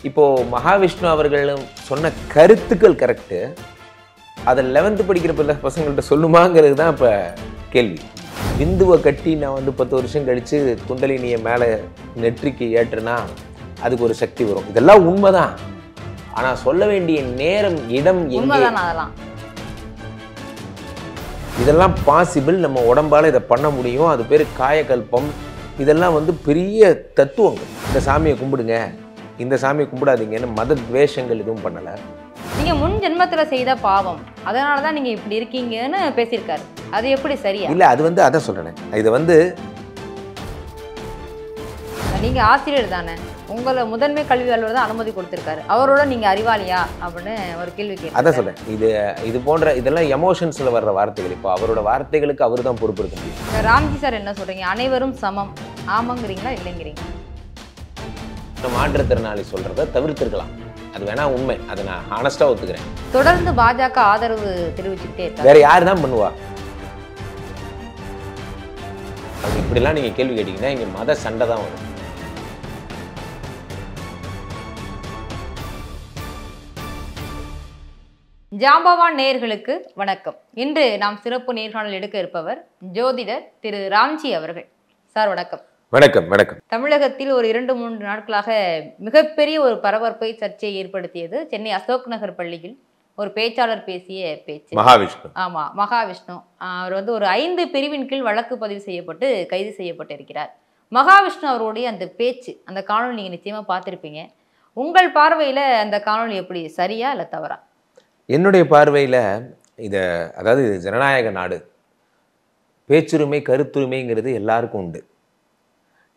இப்போ மகாவிஷ்ணு அவர்கள் சொன்ன கருத்துக்கள் கரெக்டு. அதை 11th படிக்கிற பசங்கள்கிட்ட சொல்லுமாங்கிறது தான் இப்போ கேள்வி. விந்துவை கட்டி நான் 10 வருஷம் கழித்து குண்டலினியை மேலே நெற்றிக்கு ஏற்றுனா அதுக்கு ஒரு சக்தி வரும். இதெல்லாம் உண்மைதான். ஆனால் சொல்ல வேண்டிய நேரம், இடம் எங்கே? இதெல்லாம் பாசிபிள். நம்ம உடம்பால் இதை பண்ண முடியும். அது பேர் காயகல்பம். இதெல்லாம் பெரிய தத்துவங்கள். இந்த சாமியை கும்பிடுங்க, இந்த சாமியை கும்பிடாதீங்கன்னு மத துவேஷங்கள் எதுவும் பண்ணலை. நீங்க முன் ஜென்மத்துல செய்த பாவம், அதனால தான் நீங்க இப்படி இருக்கீங்கன்னு பேசியிருக்காரு. அது எப்படி சரியா? இல்லை, அது அதான் சொல்றேன். இது நீங்க ஆசிரியர் தானே, உங்களை முதன்மை கல்வியாளர் தான் அனுமதி கொடுத்திருக்காரு. அவரோட நீங்க அறிவாளியா அப்படின்னு ஒரு கேள்வி கேட்க அதான் சொல்றேன். இது போன்ற இதெல்லாம் எமோஷன்ஸ்ல வர்ற வார்த்தைகள். இப்போ அவரோட வார்த்தைகளுக்கு அவர் தான் பொறுப்பு இருக்க முடியும். ராம்ஜி சார் என்ன சொல்றீங்க? அனைவரும் சமம், ஆமாங்கிறீங்களா இல்லைங்கிறீங்க? மாற்றுத்திறனாளி சொல்றத தவிர்த்திருக்கலாம். அது வேணா உண்மை. அதை நான் ஹானஸ்டா ஒத்துக்கிறேன். தொடர்ந்து பாஜக ஆதரவு தெரிவிச்சுக்கிட்டே இருக்காங்க. வேற யாரு தான் பண்ணுவா? அது இப்படிலாம் நீங்க கேள்வி கேட்டீங்கன்னா இங்க மத சண்டை தான் வரும். ஜாம்பவான் நேயர்களுக்கு வணக்கம். இன்று நாம் சிறப்பு நேர்காணல் எடுக்க இருப்பவர் ஜோதிடர் திரு ராம்ஜி அவர்கள். சார் வணக்கம். வணக்கம். வணக்கம். தமிழகத்தில் ஒரு 2-3 நாட்களாக மிகப்பெரிய ஒரு பரபரப்பை, சர்ச்சையை ஏற்படுத்தியது சென்னை அசோக் நகர் பள்ளியில் ஒரு பேச்சாளர் பேசிய பேச்சு. மகாவிஷ்ணு. ஆமா, மகாவிஷ்ணு. அவர் ஒரு 5 பிரிவின் கீழ் வழக்கு பதிவு செய்யப்பட்டு கைது செய்யப்பட்டிருக்கிறார். மகாவிஷ்ணு அவருடைய அந்த பேச்சு, அந்த காணொலி நீங்க நிச்சயமா பார்த்திருப்பீங்க. உங்கள் பார்வையில அந்த காணொலி எப்படி, சரியா இல்ல தவறா? என்னுடைய பார்வையில் அதாவது இது ஜனநாயக நாடு. பேச்சுரிமை, கருத்துரிமைங்கிறது எல்லாருக்கும் உண்டு.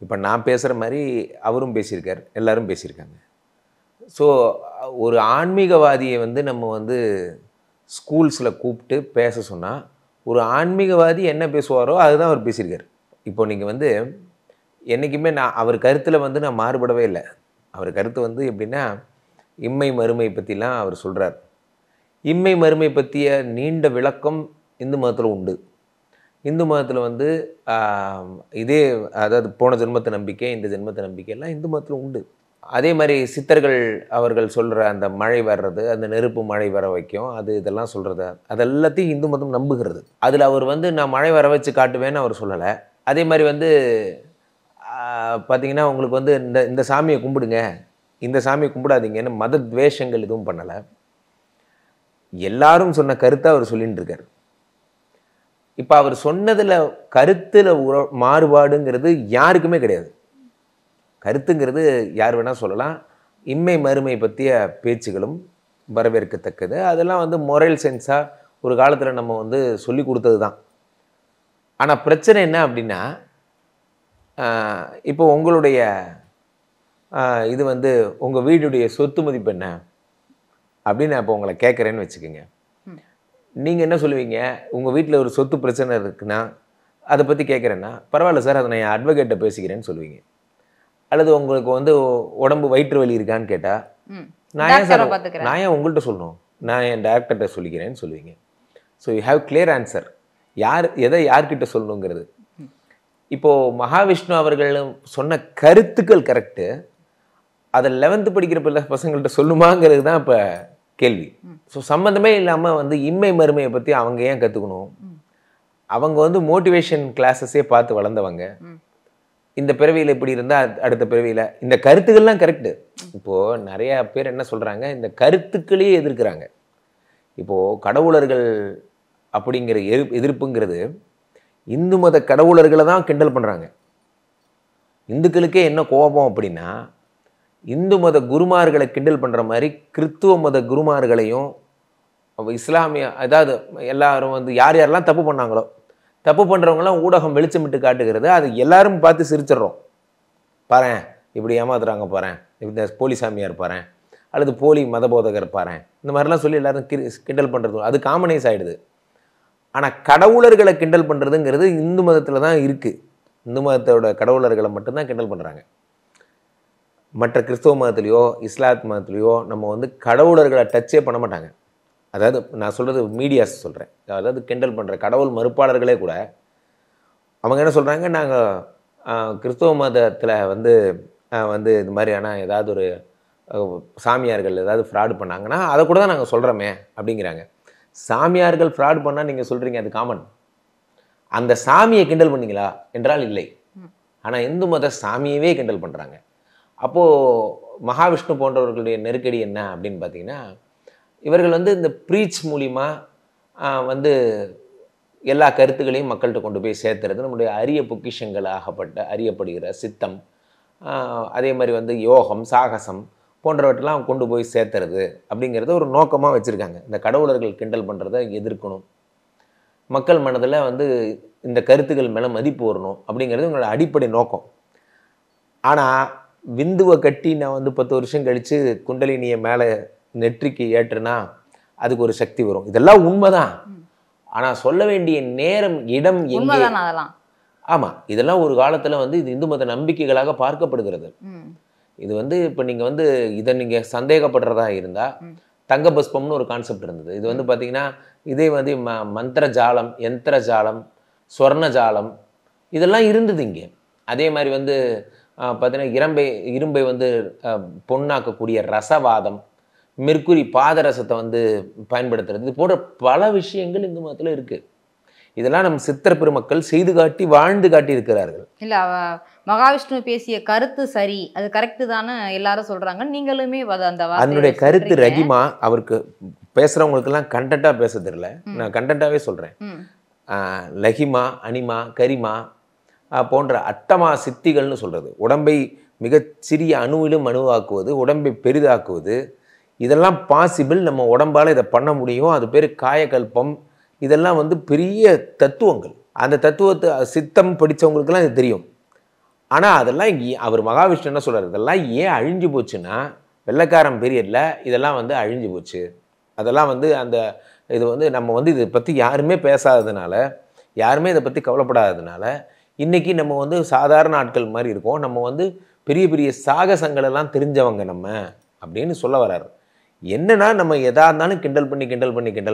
இப்போ நான் பேசுகிற மாதிரி அவரும் பேசியிருக்கார், எல்லாரும் பேசியிருக்காங்க. ஸோ ஒரு ஆன்மீகவாதியை நம்ம ஸ்கூல்ஸில் கூப்பிட்டு பேச சொன்னால் ஒரு ஆன்மீகவாதி என்ன பேசுவாரோ அதுதான் அவர் பேசியிருக்கார். இப்போ நீங்கள் என்றைக்குமே அவர் கருத்தில் நான் மாறுபடவே இல்லை. அவர் கருத்து எப்படின்னா, இம்மை மறுமை பற்றிலாம் அவர் சொல்கிறார். இம்மை மறுமை பற்றிய நீண்ட விளக்கம் இந்து மதத்தில் உண்டு. இந்து மதத்தில் இதே, அதாவது போன ஜென்மத்தை நம்பிக்கை, இந்த ஜென்மத்தை நம்பிக்கையெல்லாம் இந்து மதத்தில் உண்டு. அதே மாதிரி சித்தர்கள் அவர்கள் சொல்கிற அந்த மழை வர்றது, அந்த நெருப்பு மழை வர வைக்கும், இதெல்லாம் சொல்கிறது, அது எல்லாத்தையும் இந்து மதம் நம்புகிறது. அதில் அவர் நான் மழை வர வச்சு காட்டுவேன்னு அவர் சொல்லலை. அதே மாதிரி பார்த்திங்கன்னா உங்களுக்கு இந்த சாமியை கும்பிடுங்க, இந்த சாமியை கும்பிடாதீங்கன்னு மத துவேஷங்கள் எதுவும் பண்ணலை. எல்லாரும் சொன்ன கருத்தை அவர் சொல்லிட்டு இருக்கார். இப்போ அவர் சொன்னதில் கருத்தில் மாறுபாடுங்கிறது யாருக்குமே கிடையாது. கருத்துங்கிறது யார் வேணால் சொல்லலாம். இம்மை மறுமை பற்றிய பேச்சுகளும் வரவேற்கத்தக்கது. அதெல்லாம் மொரல் சென்ஸாக ஒரு காலத்தில் நம்ம சொல்லி கொடுத்தது தான். ஆனால் பிரச்சனை என்ன அப்படின்னா, இப்போ உங்களுடைய உங்கள் வீடுடைய சொத்து மதிப்பு என்ன அப்படின்னு நான் இப்போ உங்களை கேட்குறேன்னு வச்சுக்கோங்க. நீங்கள் என்ன சொல்லுவீங்க? உங்கள் வீட்டில் ஒரு சொத்து பிரச்சனை இருக்குன்னா அதை பற்றி கேட்குறேன்னா, பரவாயில்ல சார், அதை நான் என் அட்வொகேட்டை பேசிக்கிறேன்னு சொல்லுவீங்க. அல்லது உங்களுக்கு உடம்பு வயிற்று வலி இருக்கான்னு கேட்டால், நான் ஏன் உங்கள்கிட்ட சொல்லணும், நான் என் டாக்டர்கிட்ட சொல்லிக்கிறேன்னு சொல்லுவீங்க. So you have clear answer. எதை யார்கிட்ட சொல்லணுங்கிறது. இப்போது மகாவிஷ்ணு அவர்கள் சொன்ன கருத்துக்கள் கரெக்டு. அதை 11th படிக்கிற பசங்கள்கிட்ட சொல்லுமாங்கிறது தான் இப்போ கேள்வி. ஸோ சம்மந்தமே இல்லாமல் இம்மை மறுமையை பற்றி அவங்க ஏன் கற்றுக்கணும்? அவங்க மோட்டிவேஷன் கிளாஸஸே பார்த்து வளர்ந்தவங்க. இந்த பிறவியில் இப்படி இருந்தால் அடுத்த பிறவியில் இந்த கருத்துக்கள்லாம் கரெக்டு. இப்போது நிறையா பேர் என்ன சொல்கிறாங்க, இந்த கருத்துக்களையே எதிர்க்கிறாங்க. இப்போது கடவுளர்கள் அப்படிங்கிற எதிர்ப்புங்கிறது இந்து மத கடவுளர்களை தான் கிண்டல் பண்ணுறாங்க. இந்துக்களுக்கே என்ன கோபம் அப்படின்னா, இந்து மத குருமார்களை கிண்டல் பண்ணுற மாதிரி கிறித்துவ மத குருமார்களையும் இஸ்லாமிய, அதாவது எல்லாரும் யார் யாரெல்லாம் தப்பு பண்ணாங்களோ, தப்பு பண்ணுறவங்களாம் ஊடகம் வெளிச்சமிட்டு காட்டுகிறது. அது எல்லாரும் பார்த்து சிரிச்சிட்றோம். பாரேன் இப்படி ஏமாத்துறாங்க, பாரேன் இந்த போலி சாமியார் பாரேன், அல்லது போலி மத போதகர் பாரேன், இந்த மாதிரிலாம் சொல்லி எல்லாரும் கிண்டல் பண்ணுறது அது காமனைஸ் ஆகிடுது. ஆனால் கடவுளர்களை கிண்டல் பண்ணுறதுங்கிறது இந்து மதத்தில் தான் இருக்குது. இந்து மதத்தோட கடவுளர்களை மட்டும்தான் கிண்டல் பண்ணுறாங்க. மற்ற கிறிஸ்தவ மதத்துலேயோ இஸ்லாத் மதத்துலேயோ நம்ம கடவுளர்களை டச்சே பண்ண மாட்டாங்க. அதாவது நான் சொல்கிறது மீடியாஸ் சொல்கிறேன். அதாவது கிண்டல் பண்ணுற கடவுள் மறுப்பாளர்களே கூட அவங்க என்ன சொல்கிறாங்க, நாங்கள் கிறிஸ்தவ மதத்தில் இது மாதிரியான ஏதாவது ஒரு சாமியார்கள் ஏதாவது ஃப்ராடு பண்ணாங்கன்னா அதை கூட தான் நாங்கள் சொல்கிறோமே அப்படிங்கிறாங்க. சாமியார்கள் ஃப்ராடு பண்ணால் நீங்கள் சொல்கிறீங்க அது காமன். அந்த சாமியை கிண்டல் பண்ணீங்களா என்றால் இல்லை. ஆனால் இந்து மத சாமியவே கிண்டல் பண்ணுறாங்க. அப்போது மகாவிஷ்ணு போன்றவர்களுடைய நெருக்கடி என்ன அப்படின்னு பார்த்தீங்கன்னா, இவர்கள் வந்து இந்த ப்ரீச் மூலிமா வந்து எல்லா கருத்துக்களையும் மக்கள்கிட்ட கொண்டு போய் சேர்த்துறது. நம்முடைய அரிய பொக்கிஷங்கள் ஆகப்பட்ட அறியப்படுகிற சித்தம், அதே மாதிரி வந்து யோகம், சாகசம் போன்றவற்றெல்லாம் கொண்டு போய் சேர்த்துறது அப்படிங்கிறத ஒரு நோக்கமாக வச்சுருக்காங்க. இந்த கடவுளர்கள் கிண்டல் பண்ணுறதை எதிர்க்கணும், மக்கள் மனதில் வந்து இந்த கருத்துக்கள் மேலே மதிப்பு வரணும் அப்படிங்கிறது உங்களோட அடிப்படை நோக்கம். ஆனால் விந்துவை கட்டி நான் வந்து 10 வருஷம் கழித்து குண்டலினியை மேலே நெற்றிக்கு ஏற்றுனா அதுக்கு ஒரு சக்தி வரும். இதெல்லாம் உண்மைதான். ஆனால் சொல்ல வேண்டிய நேரம், இடம் எங்கே? ஆமாம், இதெல்லாம் ஒரு காலத்தில் வந்து இது இந்து மத நம்பிக்கைகளாக பார்க்கப்படுகிறது. இது வந்து இப்போ நீங்கள் வந்து இதை நீங்கள் சந்தேகப்படுறதா இருந்தால் தங்க பஸ்பம்னு ஒரு கான்செப்ட் இருந்தது. இது வந்து பார்த்தீங்கன்னா இதே வந்து மந்திர ஜாலம், யந்திர ஜாலம், ஸ்வர்ண ஜாலம் இதெல்லாம் இருந்தது இங்கே. அதே மாதிரி வந்து பார்த்தீங்கன்னா இரும்பை வந்து பொண்ணாக்கக்கூடிய ரசவாதம், மெர்க்குரி பாதரசத்தை வந்து பயன்படுத்துறது, இது போன்ற பல விஷயங்கள் இந்து மதத்தில் இருக்குது. இதெல்லாம் நம்ம சித்தர் பெருமக்கள் செய்து காட்டி வாழ்ந்து காட்டி இருக்கிறார்கள். இல்லை, மகாவிஷ்ணு பேசிய கருத்து சரி, அது கரெக்டு தானே எல்லாரும் சொல்கிறாங்க. நீங்களுமே அந்த அதனுடைய கருத்து ரகிமா. அவருக்கு பேசுகிறவங்களுக்கெல்லாம் கண்டென்ட்டாக பேச தெரியல, நான் கண்டென்ட்டாகவே சொல்கிறேன். லகிமா, அனிமா, கரிமா போன்ற அட்டமா சித்திகள்னு சொல்கிறது. உடம்பை மிக சிறிய அணுவிலும் அணுவாக்குவது, உடம்பை பெரிதாக்குவது, இதெல்லாம் பாசிபிள். நம்ம உடம்பால் இதை பண்ண முடியும். அது பேர் காயகல்பம். இதெல்லாம் வந்து பெரிய தத்துவங்கள். அந்த தத்துவத்தை சித்தம் படித்தவங்களுக்கெல்லாம் இது தெரியும். ஆனால் அதெல்லாம் அவர் மகாவிஷ்ணு என்ன சொல்கிறார், இதெல்லாம் ஏன் அழிஞ்சு போச்சுன்னா வெள்ளைக்காரன் பீரியடில் இதெல்லாம் வந்து அழிஞ்சு போச்சு. அதெல்லாம் வந்து இது வந்து நம்ம வந்து இதை பற்றி யாருமே பேசாததுனால, யாருமே இதை பற்றி கவலைப்படாததுனால இன்றைக்கி நம்ம வந்து சாதாரண ஆட்கள் மாதிரி இருக்கோம். நம்ம வந்து பெரிய பெரிய சாகசங்களெல்லாம் தெரிஞ்சவங்க நம்ம அப்படின்னு சொல்ல வர்றாரு. என்னன்னா நம்ம எதா இருந்தாலும் கிண்டல்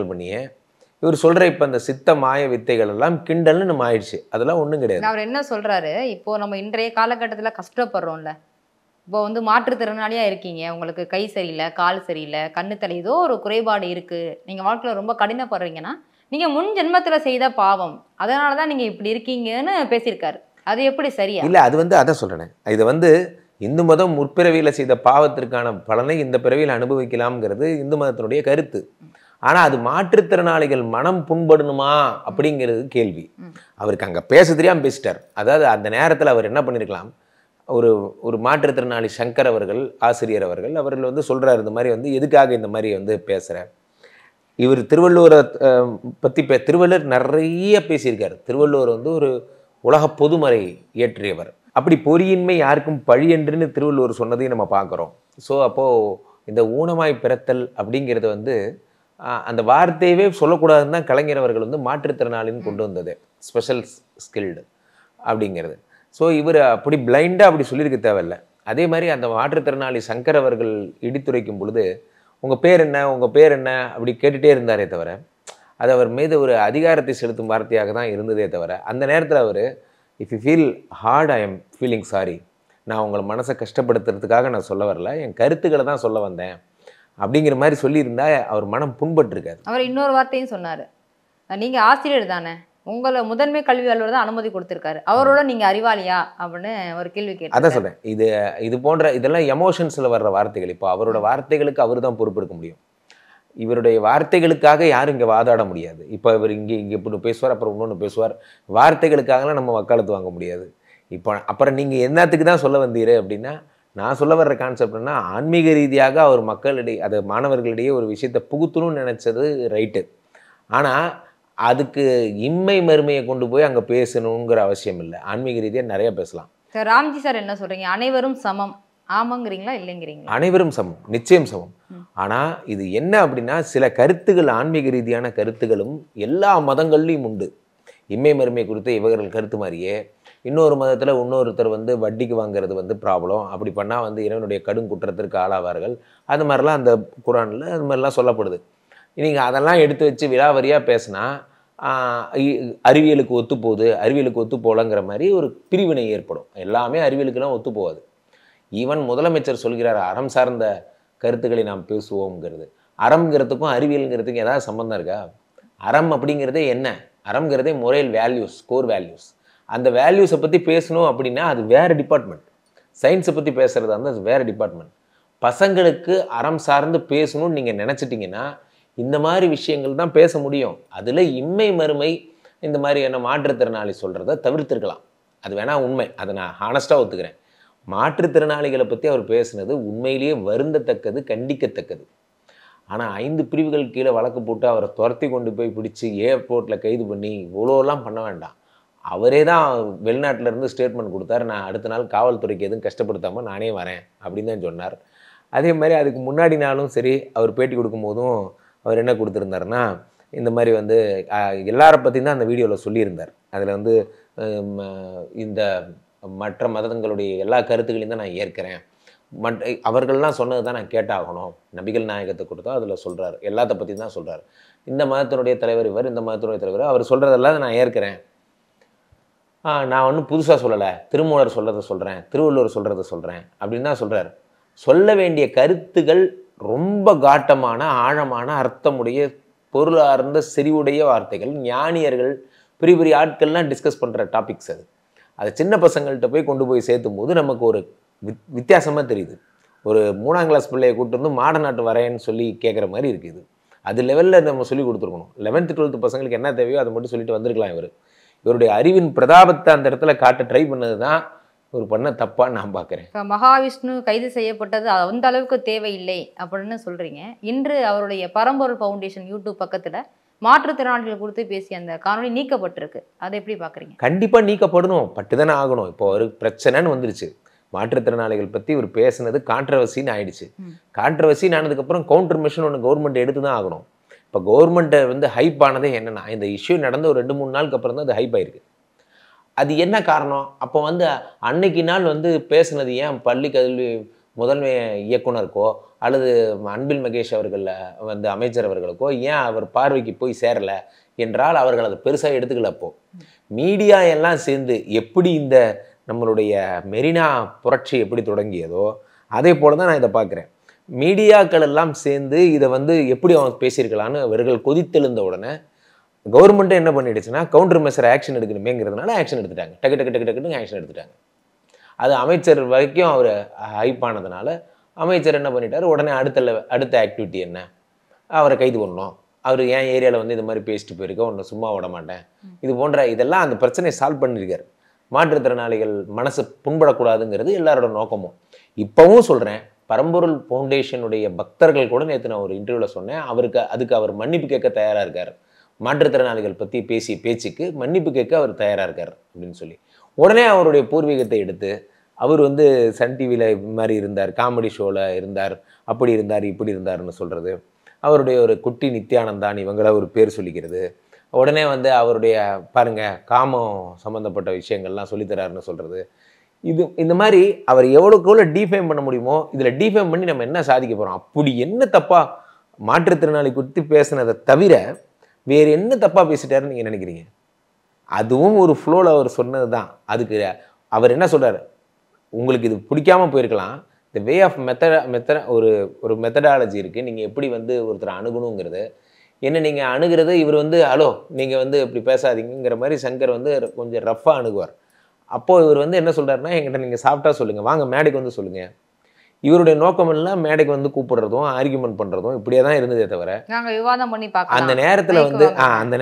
பண்ணியே இவர் சொல்கிற இப்போ அந்த சித்த மாய வித்தைகள் எல்லாம் கிண்டல்னு நம்ம ஆயிடுச்சு. அதெல்லாம் ஒன்றும் கிடையாது. அவர் என்ன சொல்கிறாரு, இப்போது நம்ம இன்றைய காலகட்டத்தில் கஷ்டப்படுறோம்ல, இப்போ வந்து மாற்றுத்திறனாளியாக இருக்கீங்க, உங்களுக்கு கை சரியில்லை, கால் சரியில்லை, கண்ணு தலை ஏதோ ஒரு குறைபாடு இருக்குது, நீங்கள் வாழ்க்கையில் ரொம்ப கடினப்படுறீங்கன்னா நீங்கள் முன் ஜென்மத்தில் செய்த பாவம், அதனால தான் நீங்கள் இப்படி இருக்கீங்கன்னு பேசியிருக்காரு. அது எப்படி சரியா? இல்லை, அது வந்து அதான் சொல்கிறேன். இது வந்து இந்து மதம் முற்பிறவியில் செய்த பாவத்திற்கான பலனை இந்த பிறவியில் அனுபவிக்கலாம்ங்கிறது இந்து மதத்தினுடைய கருத்து. ஆனால் அது மாற்றுத்திறனாளிகள் மனம் புண்படணுமா அப்படிங்கிறது கேள்வி. அவருக்கு அங்கே பேச தெரியாமல் பேசிட்டார். அதாவது அந்த நேரத்தில் அவர் என்ன பண்ணியிருக்கலாம், ஒரு மாற்றுத்திறனாளி சங்கர் அவர்கள், ஆசிரியர் அவர்கள் வந்து சொல்கிறார், இந்த மாதிரி வந்து எதுக்காக இந்த மாதிரி வந்து பேசுகிறார். இவர் திருவள்ளுவரை பற்றி திருவள்ளுவர் நிறைய பேசியிருக்கார். திருவள்ளுவர் வந்து ஒரு உலக பொதுமறை இயற்றியவர். அப்படி பொறியின்மை யாருக்கும் பழி என்றுன்னு திருவள்ளுவர் சொன்னதையும் நம்ம பார்க்குறோம். ஸோ அப்போது இந்த ஊனமாய் பிறத்தல் அப்படிங்கிறது வந்து அந்த வார்த்தையவே சொல்லக்கூடாதுன்னு தான் கலைஞர் அவர்கள் வந்து மாற்றுத்திறனாளின்னு கொண்டு வந்தது, ஸ்பெஷல் ஸ்கில்டு அப்படிங்கிறது. ஸோ இவர் அப்படி பிளைண்டாக அப்படி சொல்லியிருக்க தேவையில்லை. அதே மாதிரி அந்த மாற்றுத்திறனாளி சங்கர் அவர்கள் இடித்துரைக்கும் பொழுது உங்கள் பேர் என்ன அப்படி கேட்டுகிட்டே இருந்தாரே தவிர, அது அவர் மீது ஒரு அதிகாரத்தை செலுத்தும் வார்த்தையாக தான் இருந்ததே தவிர, அந்த நேரத்தில் அவர் if you feel hurt I am feeling sorry, நான் உங்களை மனசை கஷ்டப்படுத்துறதுக்காக நான் சொல்ல வரல, என் கருத்துக்களை தான் சொல்ல வந்தேன் அப்படிங்கிற மாதிரி சொல்லியிருந்தா அவர் மனம் புண்பட்டுருக்காரு. அவர் இன்னொரு வார்த்தையும் சொன்னார், நீங்கள் ஆசிரியர் தானே, உங்களை முதன்மை கல்வியாளர் தான் அனுமதி கொடுத்துருக்காரு, அவரோட நீங்கள் அறிவாளியா அப்படின்னு ஒரு கேள்வி கேட்டு. அதான் சொல்கிறேன், இது போன்ற இதெல்லாம் எமோஷன்ஸில் வர்ற வார்த்தைகள். இப்போ அவரோட வார்த்தைகளுக்கு அவர் தான் பொறுப்பெடுக்க முடியும். இவருடைய வார்த்தைகளுக்காக யாரும் இங்கே வாதாட முடியாது. இப்போ இவர் இங்கே இப்படி பேசுவார், அப்புறம் இன்னொன்று பேசுவார். வார்த்தைகளுக்காகலாம் நம்ம வக்காலத்து வாங்க முடியாது. இப்போ அப்புறம் நீங்கள் என்னத்துக்கு தான் சொல்ல வந்தீர் அப்படின்னா, நான் சொல்ல வர்ற கான்செப்ட்னா ஆன்மீக ரீதியாக அவர் மக்களிடையே, அது மாணவர்களிடையே ஒரு விஷயத்தை புகுத்தணும்னு நினச்சது ரைட்டு. ஆனால் அதுக்கு இம்மை மறுமையை கொண்டு போய் அங்கே பேசணுங்கிற அவசியம் இல்லை. ஆன்மீக ரீதியாக நிறைய பேசலாம். சார் ராம்ஜி சார் என்ன சொல்கிறீங்க, அனைவரும் சமம் ஆமாங்கிறீங்களா இல்லைங்கிறீங்களா? அனைவரும் சமம், நிச்சயம் சமம். ஆனால் இது என்ன அப்படின்னா, சில கருத்துகள், ஆன்மீக ரீதியான கருத்துகளும் எல்லா மதங்கள்லையும் உண்டு. இம்மை மறுமை குறித்த இவர்கள் கருத்து மாதிரியே இன்னொரு மதத்தில் இன்னொருத்தர் வந்து வட்டிக்கு வாங்கிறது வந்து ப்ராப்ளம், அப்படி பண்ணால் வந்து இறைவனுடைய கடும் குற்றத்திற்கு ஆளாவார்கள், அது மாதிரிலாம் அந்த குரானில் அது மாதிரிலாம் சொல்லப்படுது. நீங்கள் அதெல்லாம் எடுத்து வச்சு விலாவரியாக பேசினா அறிவியலுக்கு ஒத்து போகுது, அறிவியலுக்கு ஒத்து போகலங்கிற மாதிரி ஒரு பிரிவினை ஏற்படும். எல்லாமே அறிவியலுக்கெல்லாம் ஒத்து போகாது. ஈவன் முதலமைச்சர் சொல்கிறார் அறம் சார்ந்த கருத்துக்களை நாம் பேசுவோம்ங்கிறது. அறம்ங்கிறதுக்கும் அறிவியலுங்கிறதுக்கும் ஏதாவது சம்பந்தம் இருக்கா? அறம் அப்படிங்கிறதே என்ன? அறம்ங்கிறதே மொரல் வேல்யூஸ், கோர் வேல்யூஸ். அந்த வேல்யூஸை பற்றி பேசணும் அப்படின்னா அது வேறு டிபார்ட்மெண்ட். சயின்ஸை பற்றி பேசுகிறதா இருந்தால் அது வேறு டிபார்ட்மெண்ட். பசங்களுக்கு அறம் சார்ந்து பேசணும்னு நீங்கள் நினச்சிட்டிங்கன்னா இந்த மாதிரி விஷயங்கள் தான் பேச முடியும். அதில் இம்மை மறுமை இந்த மாதிரியான மாற்றுத்திறனாளி சொல்கிறத தவிர்த்திருக்கலாம். அது வேணால் உண்மை, அதை நான் ஹானஸ்ட்டாக ஒத்துக்கிறேன். மாற்றுத்திறனாளிகளை பற்றி அவர் பேசுனது உண்மையிலேயே வருந்தத்தக்கது, கண்டிக்கத்தக்கது. ஆனால் 5 பிரிவுகள் கீழே வழக்கு போட்டு அவரை துரத்தி கொண்டு போய் பிடிச்சி ஏர்போர்ட்டில் கைது பண்ணி இவ்வளோலாம் பண்ண வேண்டாம். அவரே தான் வெளிநாட்டிலேருந்து ஸ்டேட்மெண்ட் கொடுத்தாரு, நான் அடுத்த நாள் காவல்துறைக்கு எதுவும் கஷ்டப்படுத்தாமல் நானே வரேன் அப்படின்னு தான் சொன்னார். அதே மாதிரி அதுக்கு முன்னாடி நாளும் சரி, அவர் பேட்டி கொடுக்கும்போதும் அவர் என்ன கொடுத்துருந்தாருன்னா, இந்த மாதிரி வந்து எல்லாரை பற்றி தான் அந்த வீடியோவில் சொல்லியிருந்தார். அதில் வந்து இந்த மற்ற மதங்களுடைய எல்லா கருத்துக்களையும் தான் நான் ஏற்கிறேன், அவர்கள்லாம் சொன்னது தான் நான் கேட்டாகணும். நபிகள் நாயகத்தை கொடுத்தா அதில் சொல்கிறார், எல்லாத்த பற்றி தான் சொல்கிறார். இந்த மதத்தினுடைய தலைவர் இவர், இந்த மதத்தினுடைய தலைவர், அவர் சொல்கிறதெல்லாம் நான் ஏற்கிறேன். நான் ஒன்றும் புதுசாக சொல்லலை, திருமூலர் சொல்கிறத சொல்கிறேன், திருவள்ளுவர் சொல்கிறத சொல்கிறேன் அப்படின்னு தான் சொல்கிறார். சொல்ல வேண்டிய கருத்துகள் ரொம்ப காட்டமான, ஆழமான, அர்த்தமுடைய, பொருளார்ந்த, செறிவுடைய வார்த்தைகள். ஞானியர்கள், பெரிய பெரிய ஆட்கள்லாம் டிஸ்கஸ் பண்ணுற டாபிக்ஸ் அது. அதை சின்ன பசங்கள்கிட்ட போய் கொண்டு போய் சேர்த்தும் போது நமக்கு ஒரு வித்தியாசமாக தெரியுது. ஒரு 3ஆம் கிளாஸ் பிள்ளையை கூப்பிட்டு வந்து மாட நாட்டு வரையன்னு சொல்லி கேட்குற மாதிரி இருக்குது. அது லெவலில் நம்ம சொல்லி கொடுத்துருக்கணும். 11th 12th பசங்களுக்கு என்ன தேவையோ அதை மட்டும் சொல்லிட்டு வந்திருக்கலாம். இவருடைய அறிவின் பிரதாபத்தை அந்த இடத்துல காட்ட ட்ரை பண்ணது தான் ஒரு பண்ண தப்பான்னு நான் பார்க்குறேன். இப்போ மகாவிஷ்ணு கைது செய்யப்பட்டது அந்த அளவுக்கு தேவையில்லை அப்படின்னு சொல்கிறீங்க. இன்று அவருடைய பரம்பொருள் ஃபவுண்டேஷன் யூடியூப் பக்கத்தில் மாற்றுத்திறனாளிகள் கொடுத்து பேசிய அந்த காணொலி நீக்கப்பட்டிருக்கு. அதை எப்படி பார்க்குறீங்க? கண்டிப்பாக நீக்கப்படணும், பட்டுதானே ஆகணும். இப்போ ஒரு பிரச்சனைன்னு வந்துருச்சு, மாற்றுத்திறனாளிகள் பற்றி இவர் பேசுனது கான்ட்ரவர்சின்னு ஆயிடுச்சு. கான்ட்ரவர்சின்னு ஆனதுக்கப்புறம் கவுண்டர் மெஷன் ஒன்று கவர்மெண்ட் எடுத்து தான் ஆகணும். இப்போ கவர்மெண்ட்டை வந்து ஹைப் ஆனதே என்னென்னா, இந்த இஷ்யூ நடந்த ஒரு 2-3 நாளுக்கு அப்புறம் தான் அது ஹைப் ஆயிருக்கு. அது என்ன காரணம்? அப்போ வந்து அன்னைக்கு நாள் வந்து பேசுனது ஏன் பள்ளி கல்வி முதன்மை இயக்குனருக்கோ அல்லது அன்பில் மகேஷ் அவர்கள் வந்து அமைச்சர் அவர்களுக்கோ ஏன் அவர் பார்வைக்கு போய் சேரலை என்றால் அவர்கள் அதை பெருசாக எடுத்துக்கல. அப்போ மீடியா எல்லாம் சேர்ந்து எப்படி இந்த நம்மளுடைய மெரினா புரட்சி எப்படி தொடங்கியதோ அதே போல தான் நான் இதை பார்க்குறேன். மீடியாக்கள் எல்லாம் சேர்ந்து இதை வந்து எப்படி அவங்க பேசியிருக்கலான்னு அவர்கள் கொதித்தெழுந்த உடனே கவர்மெண்ட்டே என்ன பண்ணிடுச்சுன்னா கவுண்டர் மெஷர் ஆக்ஷன் எடுக்கணுமேங்கிறதுனால ஆக்ஷன் எடுத்துட்டாங்க. டக்கு டக்கு டக்கு டக்குன்னு ஆக்ஷன் எடுத்துட்டாங்க. அது அமைச்சர் வரைக்கும் அவர் ஹைப் ஆனதுனால அமைச்சர் என்ன பண்ணிட்டார், உடனே அடுத்த ஆக்டிவிட்டி என்ன, அவரை கைது பண்ணணும், அவர் என் ஏரியாவில் வந்து இது மாதிரி பேசிட்டு போயிருக்க, ஒன்று சும்மா விட மாட்டேன், இது போன்ற இதெல்லாம் அந்த பிரச்சனையை சால்வ் பண்ணியிருக்காரு. மாற்றுத்திறனாளிகள் மனசு புண்படக்கூடாதுங்கிறது எல்லாரோட நோக்கமும். இப்போவும் சொல்கிறேன், பரம்பொருள் ஃபவுண்டேஷனுடைய பக்தர்கள் கூட நேற்று நான் ஒரு இன்டர்வியூவில் சொன்னேன், அதுக்கு அவர் மன்னிப்பு கேட்க தயாராக இருக்கார். மாற்றுத்திறனாளிகள் பற்றி பேசிய பேச்சுக்கு மன்னிப்பு கேட்க அவர் தயாராக இருக்கார் அப்படின்னு சொல்லி உடனே அவருடைய பூர்வீகத்தை எடுத்து அவர் வந்து சன் டிவியில் இது மாதிரி இருந்தார், காமெடி ஷோவில் இருந்தார், அப்படி இருந்தார் இப்படி இருந்தார்னு சொல்கிறது, அவருடைய ஒரு குட்டி நித்யானந்தான் இவங்கள ஒரு பேர் சொல்லிக்கிறது, உடனே வந்து அவருடைய பாருங்கள் காமம் சம்மந்தப்பட்ட விஷயங்கள்லாம் சொல்லித்தராருன்னு சொல்கிறது, இந்த மாதிரி அவர் எவ்வளோக்கு எவ்வளோ டீஃபேம் பண்ண முடியுமோ இதில் டீஃபேம் பண்ணி நம்ம என்ன சாதிக்க போகிறோம்? அப்படி என்ன தப்பாக மாற்றுத்திறனாளி குறித்து பேசுனதை தவிர வேறு என்ன தப்பாக பேசிட்டாருன்னு நீங்கள் நினைக்கிறீங்க? அதுவும் ஒரு ஃப்ளோவில் அவர் சொன்னது தான். அதுக்கு அவர் என்ன சொல்கிறார், உங்களுக்கு இது பிடிக்காமல் போயிருக்கலாம், இந்த வே ஆஃப் ஒரு மெத்தடாலஜி இருக்குது, நீங்கள் எப்படி வந்து ஒருத்தரை அணுகணுங்கிறது என்ன நீங்கள் அணுகிறது. இவர் வந்து ஹலோ நீங்கள் வந்து இப்படி பேசாதீங்கிற மாதிரி சங்கர் வந்து கொஞ்சம் ரஃப்பாக அணுகுவார். அப்போது இவர் வந்து என்ன சொல்கிறாருன்னா, என்கிட்ட நீங்கள் சாப்பிட்டா சொல்லுங்கள், வாங்க மேடைக்கு வந்து சொல்லுங்கள். இவருடைய நோக்கம் எல்லாம் மேடைக்கு வந்து கூப்பிடுறதும் ஆர்கியூமெண்ட் பண்ணுறதும் இப்படியே தான் இருந்ததே தவிர விவாதம் பண்ணி அந்த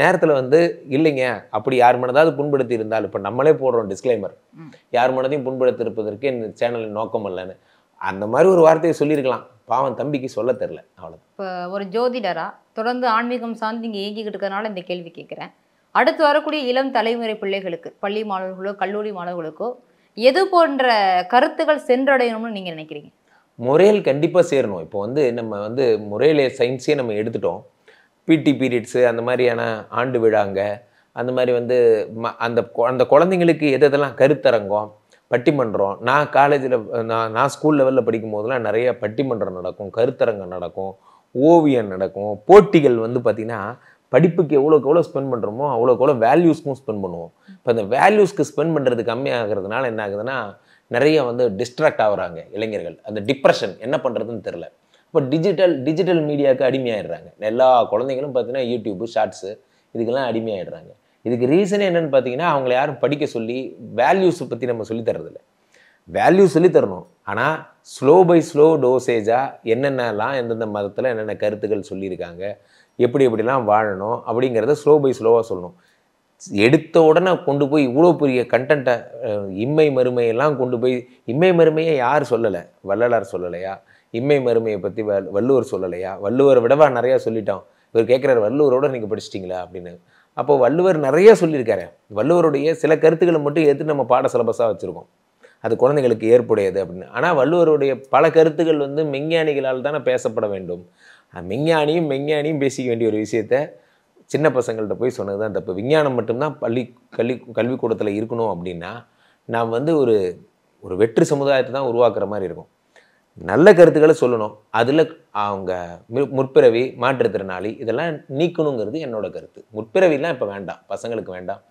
நேரத்தில் வந்து இல்லைங்க, அப்படி யார் மனதாவது புண்படுத்தி இருந்தால், இப்போ நம்மளே போடுறோம் டிஸ்க்ளைமர், யார் மனதையும் புண்படுத்தி இருப்பதற்கு இந்த சேனலின் நோக்கம் இல்லைன்னு, அந்த மாதிரி ஒரு வார்த்தையை சொல்லியிருக்கலாம். பாவம் தம்பிக்கு சொல்ல தெரில, அவ்வளோ. இப்போ ஒரு ஜோதிடரா தொடர்ந்து ஆன்மீகம் சார்ந்து இங்கே இயங்கிக்கிட்டு இருக்கிறதுனால இந்த கேள்வி கேட்குறேன். அடுத்து வரக்கூடிய இளம் தலைமுறை பிள்ளைகளுக்கு, பள்ளி மாணவர்களோ கல்லூரி மாணவர்களுக்கோ எது போன்ற கருத்துக்கள் சென்றடையணும்னு நீங்கள் நினைக்கிறீங்க? முறையில் கண்டிப்பாக சேரணும். இப்போ வந்து நம்ம வந்து முறையில் சயின்ஸே நம்ம எடுத்துட்டோம். பிடி பீரியட்ஸு அந்த மாதிரியான ஆண்டு விழாங்க, அந்த மாதிரி வந்து அந்த குழந்தைங்களுக்கு எதெல்லாம் கருத்தரங்கம், பட்டிமன்றம், நான் காலேஜில் நான் ஸ்கூல் லெவலில் படிக்கும் போதெல்லாம் நிறைய பட்டிமன்றம் நடக்கும், கருத்தரங்கம் நடக்கும், ஓவியம் நடக்கும், போட்டிகள் வந்து பார்த்திங்கன்னா படிப்புக்கு எவ்வளோக்கு எவ்வளோ ஸ்பெண்ட் பண்ணுறோமோ அவ்வளோக்கு எவ்வளோ வேல்யூஸ்க்கும் ஸ்பெண்ட் பண்ணுவோம். இப்போ அந்த வேல்யூஸ்க்கு ஸ்பெண்ட் பண்ணுறது கம்மியாகிறதுனால என்ன ஆகுதுன்னா நிறைய வந்து டிஸ்ட்ராக்ட் ஆகுறாங்க இளைஞர்கள். அந்த டிப்ரெஷன் என்ன பண்ணுறதுன்னு தெரில. இப்போ டிஜிட்டல் மீடியாவுக்கு அடிமையாயிடுறாங்க. எல்லா குழந்தைங்களும் பார்த்தீங்கன்னா யூடியூப்பு, ஷார்ட்ஸு இதுக்கெல்லாம் அடிமையாயிடுறாங்க. இதுக்கு ரீசனே என்னென்னு பார்த்தீங்கன்னா, அவங்கள யாரும் படிக்க சொல்லி வேல்யூஸை பற்றி நம்ம சொல்லி தரதில்லை. வேல்யூ சொல்லி தரணும், ஆனால் ஸ்லோ பை ஸ்லோ டோசேஜாக என்னென்னலாம் எந்தெந்த மதத்தில் என்னென்ன கருத்துக்கள் சொல்லியிருக்காங்க, எப்படிலாம் வாழணும் அப்படிங்கிறத ஸ்லோ பை ஸ்லோவாக சொல்லணும். எடுத்த உடனே கொண்டு போய் இவ்வளோ பெரிய கண்டென்ட்டை இம்மை மறுமையெல்லாம் கொண்டு போய், இம்மை மறுமையை யார் சொல்லலை? வள்ளலார் சொல்லலையா? இம்மை மறுமையை பற்றி வள்ளுவர் சொல்லலையா? வள்ளுவரை விடவா நிறையா சொல்லிட்டோம். இவர் கேட்குறாரு, வள்ளுவரோட நீங்கள் படிச்சிட்டிங்களா அப்படின்னு. அப்போது வள்ளுவர் நிறைய சொல்லியிருக்காரு. வள்ளுவருடைய சில கருத்துக்களை மட்டும் எடுத்து நம்ம பாட சிலபஸாக வச்சுருக்கோம், அது குழந்தைகளுக்கு ஏற்புடையது அப்படின்னு. ஆனால் வள்ளுவருடைய பல கருத்துக்கள் வந்து மெஞ்ஞானிகளால் தானே பேசப்பட வேண்டும். மெஞ்ஞானியும் பேசிக்க வேண்டிய ஒரு விஷயத்த சின்ன பசங்கள்கிட்ட போய் சொன்னது தான் தப்பு. விஞ்ஞானம் மட்டும்தான் கல்விக்கூடத்தில் இருக்கணும் அப்படின்னா நாம் வந்து ஒரு வெற்று சமுதாயத்தை தான் உருவாக்குற மாதிரி இருக்கும். நல்ல கருத்துக்களை சொல்லணும். அதில் அவங்க முற்பிறவி, மாற்றுத்திறனாளி இதெல்லாம் நீக்கணுங்கிறது என்னோட கருத்து. முற்பிறவிலாம் இப்போ வேண்டாம், பசங்களுக்கு வேண்டாம்.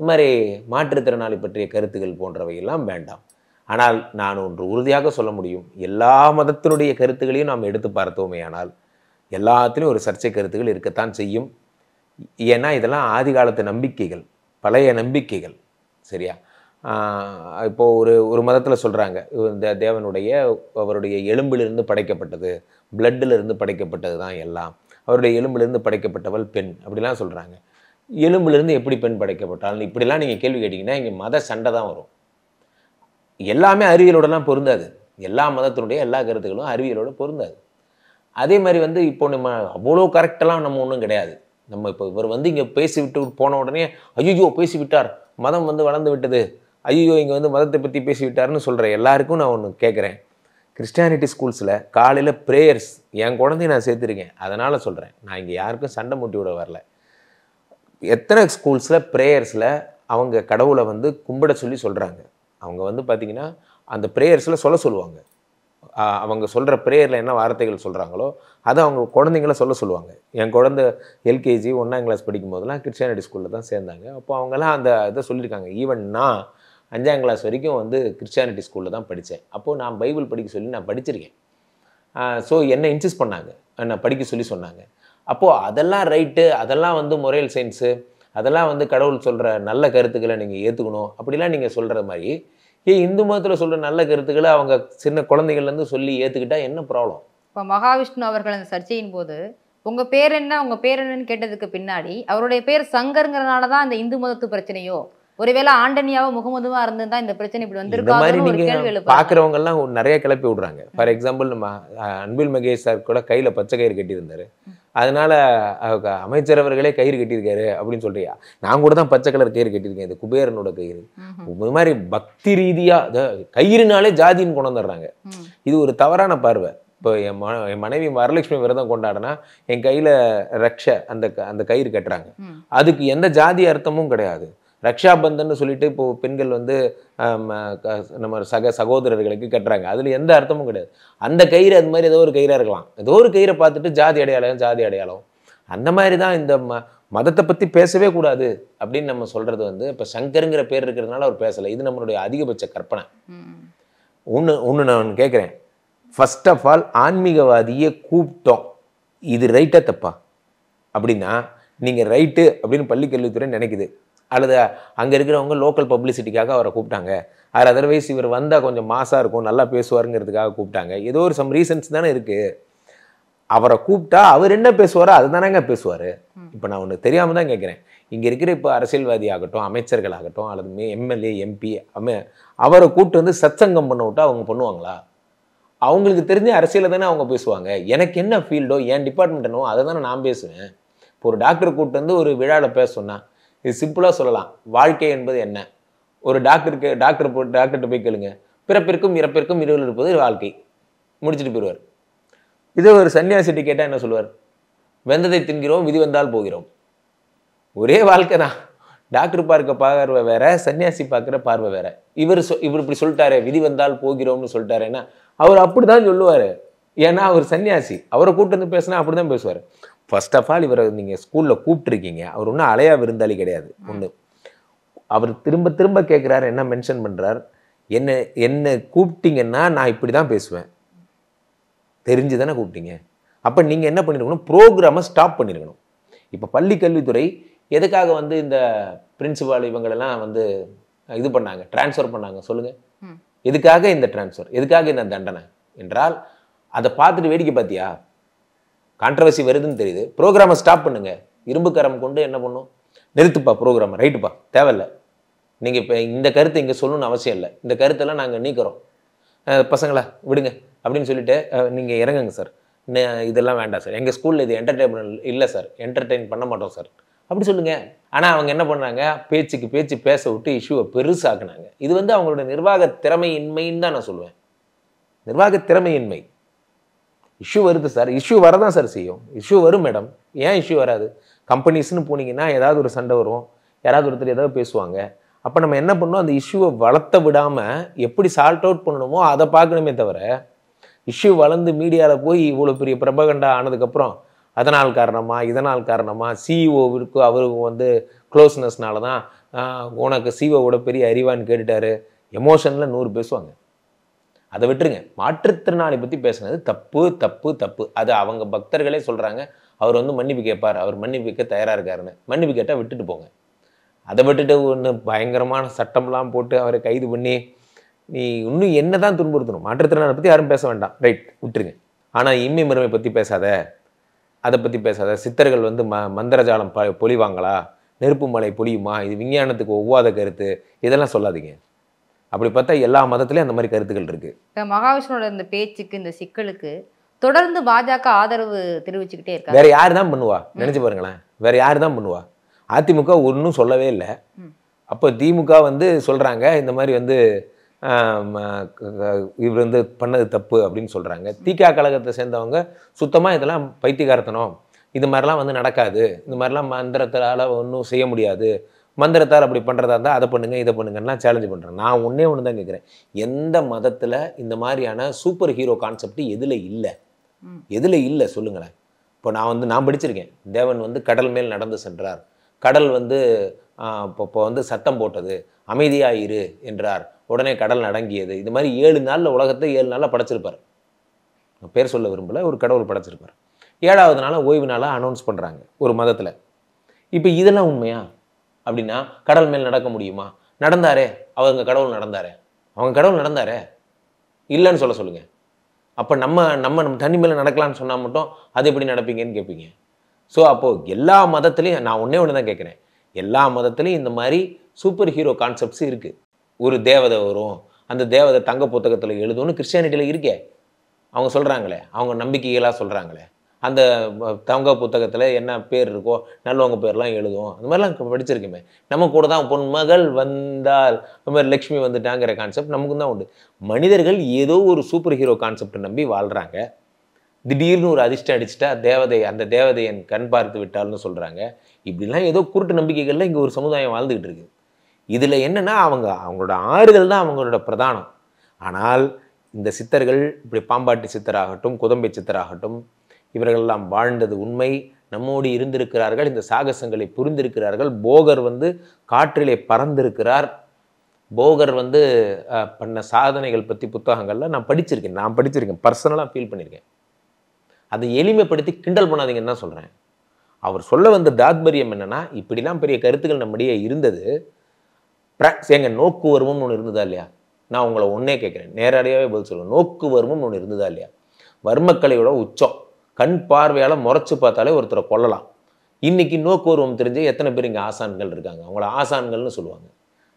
இது மாதிரி மாற்றுத்திறனாளி பற்றிய கருத்துக்கள் போன்றவையெல்லாம் வேண்டாம். ஆனால் நான் ஒன்று உறுதியாக சொல்ல முடியும், எல்லா மதத்தினுடைய கருத்துக்களையும் நாம் எடுத்து பார்த்தோமே ஆனால் எல்லாத்துலேயும் ஒரு சர்ச்சை கருத்துக்கள் இருக்கத்தான் செய்யும். ஏன்னா இதெல்லாம் ஆதி காலத்து நம்பிக்கைகள், பழைய நம்பிக்கைகள். சரியா? இப்போது ஒரு மதத்தில் சொல்கிறாங்க, இந்த தேவனுடைய அவருடைய எலும்பிலிருந்து படைக்கப்பட்டது, பிளட்டிலிருந்து படைக்கப்பட்டது தான் எல்லாம், அவருடைய எலும்பிலிருந்து படைக்கப்பட்டவள் பெண் அப்படிலாம் சொல்கிறாங்க. எலும்பிலிருந்து எப்படி பெண் படைக்கப்பட்டால் இப்படிலாம் நீங்கள் கேள்வி கேட்டிங்கன்னா இங்கே மத சண்டை தான் வரும். எல்லாமே அறிவியலோடலாம் பொருந்தாது. எல்லா மதத்தினுடைய எல்லா கருத்துக்களும் அறிவியலோட பொருந்தாது. அதே மாதிரி வந்து இப்போ நம்ம அவ்வளோ கரெக்டெல்லாம் நம்ம ஒன்றும் கிடையாது. நம்ம இப்போ இவர் வந்து இங்கே பேசிவிட்டு போன உடனே ஐயோ பேசிவிட்டார், மதம் வந்து வளர்ந்து விட்டது, ஐயோ இங்கே வந்து மதத்தை பற்றி பேசிவிட்டார்னு சொல்கிற எல்லாருக்கும் நான் ஒன்று கேட்குறேன். கிறிஸ்டியானிட்டி ஸ்கூல்ஸில் காலையில் ப்ரேயர்ஸ் என் குழந்தைய நான் சேர்த்துருக்கேன், அதனால் சொல்கிறேன். நான் இங்கே யாருக்கும் சண்டை மூட்டி விட வரல. எத்தனை ஸ்கூல்ஸில் ப்ரேயர்ஸில் அவங்க கடவுளை வந்து கும்பிட சொல்லி சொல்கிறாங்க. அவங்க வந்து பார்த்திங்கன்னா அந்த ப்ரேயர்ஸில் சொல்லுவாங்க. அவங்க சொல்கிற ப்ரேயரில் என்ன வார்த்தைகள் சொல்கிறாங்களோ அதை அவங்க குழந்தைங்கள சொல்லுவாங்க. என் குழந்தை எல்கேஜி 1ஆம் கிளாஸ் படிக்கும் போதெல்லாம் கிறிஸ்டியானிட்டி ஸ்கூலில் தான் சேர்ந்தாங்க. அப்போ அவங்கெல்லாம் அந்த இதை சொல்லியிருக்காங்க. ஈவன் நான் 5ஆம் கிளாஸ் வரைக்கும் வந்து கிறிஸ்டியானிட்டி ஸ்கூலில் தான் படித்தேன். அப்போது நான் பைபிள் படிக்க சொல்லி நான் படிச்சிருக்கேன். ஸோ என்னை இன்சிஸ்ட் பண்ணாங்க, என்னை படிக்க சொல்லி சொன்னாங்க. அப்போது அதெல்லாம் ரைட்டு, அதெல்லாம் வந்து மொரல் சயின்ஸு, அதெல்லாம் வந்து கடவுள் சொல்கிற நல்ல கருத்துக்களை நீங்கள் ஏற்றுக்கணும் அப்படிலாம் நீங்கள் சொல்கிற மாதிரி இந்து மதத்தில் சொல்கிற நல்ல கருத்துக்களை அவங்க சின்ன குழந்தைகள்லேருந்து சொல்லி ஏற்றுக்கிட்டா என்ன ப்ராப்ளம்? இப்போ மகாவிஷ்ணு அவர்கள் அந்த சர்ச்சையின் போது உங்கள் பேர் என்ன, உங்கள் பேர் என்னன்னு கேட்டதுக்கு பின்னாடி அவருடைய பேர் சங்கருங்கிறனால தான் இந்த இந்து மதத்து பிரச்சனையோ, ஒருவேளை ஆண்டனியாவோ முகமதுவா இருந்திருந்தா இந்த பிரச்சனை இப்படி வந்திருக்காங்க. பார்க்குறவங்க எல்லாம் நிறைய கிளப்பி விடுறாங்க. ஃபார் எக்ஸாம்பிள் நம்ம அன்பில் மகேஷ் சார் கூட கையில் பச்சை கயிறு கட்டியிருந்தாரு, அதனால அமைச்சர் அவர்களே கயிறு கட்டியிருக்காரு அப்படின்னு சொல்றியா? நான் கூட தான் பச்சை கலர் கயிறு கட்டியிருக்கேன், இது குபேரனோட கயிறு. இது மாதிரி பக்தி ரீதியா கயிறுனாலே ஜாதின்னு கொண்டு வந்துடுறாங்க. இது ஒரு தவறான பார்வை. இப்போ என் மனைவி வரலட்சுமி விரதம் கொண்டாடினா என் கையில அந்த கயிறு கட்டுறாங்க, அதுக்கு எந்த ஜாதி அர்த்தமும் கிடையாது. ரக்ஷாபந்தன் சொல்லிட்டு இப்போ பெண்கள் வந்து நம்ம சகோதரர்களுக்கு கட்டுறாங்க, அதுல எந்த அர்த்தமும் கிடையாது. அந்த கயிறு அது மாதிரி ஏதோ ஒரு கயிறா இருக்கலாம், ஏதோ ஒரு கயிறை பார்த்துட்டு ஜாதி அடையாளம் அந்த மாதிரி தான். இந்த மதத்தை பத்தி பேசவே கூடாது அப்படின்னு நம்ம சொல்றது வந்து இப்போ சங்கருங்கிற பேர் இருக்கிறதுனால அவர் பேசலை. இது நம்மளுடைய அதிகபட்ச கற்பனை. ஒன்று நான் கேட்குறேன், ஃபர்ஸ்ட் ஆஃப் ஆல் ஆன்மீகவாதியை கூப்பிட்டோம், இது ரைட்டா தப்பா? அப்படின்னா நீங்கள் ரைட்டு அப்படின்னு பள்ளிக்கல்வித்துறை நினைக்குது, அல்லது அங்கே இருக்கிறவங்க லோக்கல் பப்ளிசிட்டிக்காக அவரை கூப்பிட்டாங்க, அது அதர்வைஸ் இவர் வந்தால் கொஞ்சம் மாசாக இருக்கும், நல்லா பேசுவாருங்கிறதுக்காக கூப்பிட்டாங்க, ஏதோ ஒரு சம் ரீசன்ஸ் தானே இருக்குது. அவரை கூப்பிட்டா அவர் என்ன பேசுவாரோ அதுதானேங்க பேசுவார். இப்போ நான் ஒன்று தெரியாமல் தான் கேட்குறேன், இங்கே இருக்கிற இப்போ அரசியல்வாதி ஆகட்டும், அமைச்சர்கள் ஆகட்டும், அல்லது எம்எல்ஏ எம்பி அவரை கூப்பிட்டு வந்து சத்சங்கம் பண்ண விட்டா அவங்க பண்ணுவாங்களா? அவங்களுக்கு தெரிஞ்ச அரசியலை தானே அவங்க பேசுவாங்க. எனக்கு என்ன ஃபீல்டோ, என் டிபார்ட்மெண்ட் என்னவோ அதை தானே நான் பேசுவேன். இப்போ ஒரு டாக்டர் கூப்பிட்டு வந்து ஒரு விழாவில் பேச சொன்னா இது சிம்பிளாக சொல்லலாம், வாழ்க்கை என்பது என்ன? ஒரு டாக்டர்கிட்ட போய் கேளுங்க, பிறப்பிற்கும் இறப்பிற்கும் இருள் இருப்பது வாழ்க்கை, முடிச்சுட்டு போயிடுவார். இதே ஒரு சன்னியாசிட்டி கேட்டால் என்ன சொல்லுவார்? வெந்ததை தின்கிறோம், விதி வந்தால் போகிறோம். ஒரே வாழ்க்கை தான். டாக்டர் பார்க்க பார்வை வேற, சன்னியாசி பார்க்குற பார்வை வேற. இவர் இப்படி சொல்லிட்டாரு, விதி வந்தால் போகிறோம்னு சொல்லிட்டாருன்னா அவர் அப்படிதான் சொல்லுவார். ஏன்னா அவர் சன்னியாசி, அவரை கூப்பிட்டு வந்து பேசினா அப்படிதான் பேசுவார். ஃபர்ஸ்ட் ஆஃப் ஆல் இவரை நீங்கள் ஸ்கூலில் கூப்பிட்டுருக்கீங்க, அவர் ஒன்றும் அலையா விருந்தாளி கிடையாது. ஒன்று அவர் திரும்ப திரும்ப கேட்குறாரு, என்ன மென்ஷன் பண்ணுறார், என்ன என்ன கூப்பிட்டீங்கன்னா நான் இப்படி தான் பேசுவேன், தெரிஞ்சு தானே கூப்பிட்டீங்க. அப்போ நீங்கள் என்ன பண்ணிருக்கணும், ப்ரோக்ராமை ஸ்டாப் பண்ணியிருக்கணும். இப்போ பள்ளி கல்வித்துறை எதுக்காக வந்து இந்த பிரின்சிபால் இவங்களெல்லாம் வந்து இது பண்ணாங்க, டிரான்ஸ்ஃபர் பண்ணாங்க சொல்லுங்கள். எதுக்காக இந்த டிரான்ஸ்ஃபர், எதுக்காக இந்த தண்டனை என்றால் அதை பார்த்துட்டு வேடிக்கை பார்த்தியா, கான்ட்ரவர்சி வருதுன்னு தெரியுது, ப்ரோக்ராமை ஸ்டாப் பண்ணுங்க. இரும்பு கரம் கொண்டு என்ன பண்ணும், நிறுத்துப்பா ப்ரோக்ராமை, ரைட்டுப்பா தேவையில்லை, நீங்கள் இப்போ இந்த கருத்தை இங்கே சொல்லணும்னு அவசியம் இல்லை, இந்த கருத்தெல்லாம் நாங்கள் நீக்கிறோம், பசங்களா விடுங்க அப்படின்னு சொல்லிட்டு நீங்கள் இறங்குங்க சார், இதெல்லாம் வேண்டாம் சார், எங்கள் ஸ்கூலில் இது என்டர்டெயின்மெண்ட் இல்லை சார், என்டர்டெயின் பண்ண மாட்டோம் சார் அப்படி சொல்லுங்க. ஆனால் அவங்க என்ன பண்ணாங்க, பேச்சுக்கு பேச்சு பேச விட்டு இஷ்யூவை பெருசாக்குனாங்க. இது வந்து அவங்களோட நிர்வாக திறமையின்மைன்னு தான் நான் சொல்லுவேன். நிர்வாக திறமையின்மை. இஷ்யூ வருது சார், இஷ்யூ வரதான் சார் செய்யும், இஷ்யூ வரும் மேடம், ஏன் இஷ்யூ வராது? கம்பெனிஸ்ன்னு போனீங்கன்னா ஏதாவது ஒரு சண்டை வரும், யாராவது ஒருத்தர் ஏதாவது பேசுவாங்க. அப்போ நம்ம என்ன பண்ணணும், அந்த இஷ்யூவை வளர்த்த விடாமல் எப்படி சால்ட் அவுட் பண்ணணுமோ அதை பார்க்கணுமே தவிர, இஷ்யூ வளர்ந்து மீடியாவில் போய் இவ்வளோ பெரிய பிரபகண்டா ஆனதுக்கப்புறம் அதனால் காரணமா இதனால் காரணமா சிஇஓவிற்கு அவருக்கு வந்து க்ளோஸ்னஸ்னால தான் உனக்கு சிஓவோட பெரிய அறிவான்னு கேட்டுட்டாரு, எமோஷனில் 100 பேசுவாங்க. அதை விட்டுருங்க. மாற்றுத்திறனாளி பற்றி பேசுனது தப்பு தப்பு தப்பு. அது அவங்க பக்தர்களே சொல்கிறாங்க, அவர் வந்து மன்னிப்பு கேட்பார், அவர் மன்னிப்பு கேட்க தயாராக இருக்காருன்னு. மன்னிப்பு கேட்டால் விட்டுட்டு போங்க. அதை விட்டுட்டு ஒன்று பயங்கரமான சட்டம்லாம் போட்டு அவரை கைது பண்ணி நீ இன்னும் என்ன தான் துன்புறுத்தணும். மாற்றுத்திறனாளை பற்றி யாரும் பேச வேண்டாம், ரைட் விட்டுருங்க. ஆனால் இம்மை மறுமை பற்றி பேசாத, அதை பற்றி பேசாத. சித்தர்கள் வந்து மந்திரஜாலம் பொழிவாங்களா, நெருப்பு மலை பொழியுமா, இது விஞ்ஞானத்துக்கு ஒவ்வாத கருத்து, இதெல்லாம் சொல்லாதீங்க. அப்படி பார்த்தா எல்லா மதத்துலேயும் அந்த மாதிரி கருத்துக்கள் இருக்குது. இப்போ மகாவிஷ்ணுவோட இந்த பேச்சுக்கு, இந்த சிக்கலுக்கு தொடர்ந்து பாஜக ஆதரவு தெரிவிச்சுக்கிட்டே இருக்காங்க. வேற யார் தான் பண்ணுவா, நினைச்சு பாருங்களேன், வேற யார் தான் பண்ணுவா? அதிமுக ஒன்றும் சொல்லவே இல்லை. அப்போ திமுக வந்து சொல்கிறாங்க இந்த மாதிரி வந்து இவர் வந்து பண்ணது தப்பு அப்படின்னு சொல்கிறாங்க. திக கழகத்தை சேர்ந்தவங்க சுத்தமாக இதெல்லாம் பைத்தியகாரத்தனம், இது மாதிரிலாம் வந்து நடக்காது, இந்த மாதிரிலாம் மந்திரத்தால் ஒன்றும் செய்ய முடியாது, மந்திரத்தால் அப்படி பண்ணுறதா இருந்தால் அதை பண்ணுங்க இதை பண்ணுங்கன்னா சேலஞ்சு பண்ணுறேன். நான் ஒன்றே ஒன்று தான் கேட்குறேன், எந்த மதத்தில் இந்த மாதிரியான சூப்பர் ஹீரோ கான்செப்ட் எதில் இல்லை, எதில் இல்லை சொல்லுங்களேன். இப்போ நான் படிச்சிருக்கேன், தேவன் வந்து கடல் மேல் நடந்து சென்றார், கடல் வந்து இப்போ வந்து சத்தம் போட்டது, அமைதியாயிரு என்றார், உடனே கடல் அடங்கியது. இது மாதிரி 7 நாளில் உலகத்தை 7 நாளில் படைச்சிருப்பார். பேர் சொல்ல விரும்பல, ஒரு கடவுள் படைச்சிருப்பார். 7வது நாளாக ஓய்வு நாளாக அனௌன்ஸ் பண்ணுறாங்க ஒரு மதத்தில். இப்போ இதெல்லாம் உண்மையா அப்படின்னா, கடல் மேல் நடக்க முடியுமா? நடந்தாரே, அவங்க கடவுள் நடந்தாரே, அவங்க கடவுள் நடந்தாரே, இல்லைன்னு சொல்லுங்க. அப்போ நம்ம தண்ணி மேலே நடக்கலான்னு சொன்னால் மட்டும் அது எப்படி நடப்பீங்கன்னு கேட்பீங்க. ஸோ அப்போது எல்லா மதத்துலேயும் நான் ஒன்று தான் கேட்குறேன், எல்லா மதத்துலேயும் இந்த மாதிரி சூப்பர் ஹீரோ கான்செப்ட்ஸ் இருக்குது. ஒரு தேவதை வரும், அந்த தேவதை தங்க புத்தகத்தில் எழுதும்னு கிறிஸ்டியானிட்டியில் இருக்கே, அவங்க சொல்கிறாங்களே, அவங்க நம்பிக்கைகளாக சொல்கிறாங்களே, அந்த தங்க புத்தகத்தில் என்ன பேர் இருக்கோ நல்லவங்க பேர்லாம் எழுதும், அந்த மாதிரிலாம் படிச்சிருக்குமே. நம்ம கூட தான் பொன்மகள் வந்தால் அந்த மாதிரி லக்ஷ்மி வந்துட்டாங்கிற கான்செப்ட் நமக்கு தான் உண்டு. மனிதர்கள் ஏதோ ஒரு சூப்பர் ஹீரோ கான்செப்டை நம்பி வாழ்கிறாங்க. திடீர்னு ஒரு அதிர்ஷ்டம் அடிச்சுட்டா அந்த தேவதை என் கண் பார்த்து விட்டால்னு சொல்கிறாங்க. இப்படிலாம் ஏதோ குருட்டு நம்பிக்கைகளில் இங்கே ஒரு சமுதாயம் வாழ்ந்துக்கிட்டு இருக்குது. இதில் என்னென்னா அவங்களோட ஆறுதல் தான் அவங்களோட பிரதானம். ஆனால் இந்த சித்தர்கள், இப்படி பாம்பாட்டி சித்தராகட்டும், குதம்பை சித்தராகட்டும், இவர்களெல்லாம் வாழ்ந்தது உண்மை, நம்மோடு இருந்திருக்கிறார்கள், இந்த சாகசங்களை புரிந்திருக்கிறார்கள். போகர் வந்து காற்றிலே பறந்திருக்கிறார். போகர் வந்து பண்ண சாதனைகள் பற்றி புத்தகங்களில் நான் படிச்சிருக்கேன், பர்சனலாக ஃபீல் பண்ணியிருக்கேன். அதை எளிமைப்படுத்தி கிண்டல் பண்ணாதீங்கன்னு தான் சொல்கிறேன். அவர் சொல்ல வந்த தாத்பரியம் என்னென்னா, இப்படிலாம் பெரிய கருத்துக்கள் நம்முடைய இருந்தது, எங்க நோக்கு வருமம்னு ஒன்று இருந்ததா இல்லையா? நான் உங்களை ஒன்றே கேட்குறேன், நேரடியாகவே பதில் சொல்லுவேன். நோக்கு வருமம்னு ஒன்று இருந்ததா இல்லையா? வர்மக்கலையோட உச்சம், கண் பார்வையால் முறைச்சு பார்த்தாலே ஒருத்தரை கொல்லலாம். இன்னைக்கு நோக்கு வருவம் தெரிஞ்சு எத்தனை பேர் இங்கே ஆசான்கள் இருக்காங்க, அவங்கள ஆசான்கள்னு சொல்லுவாங்க.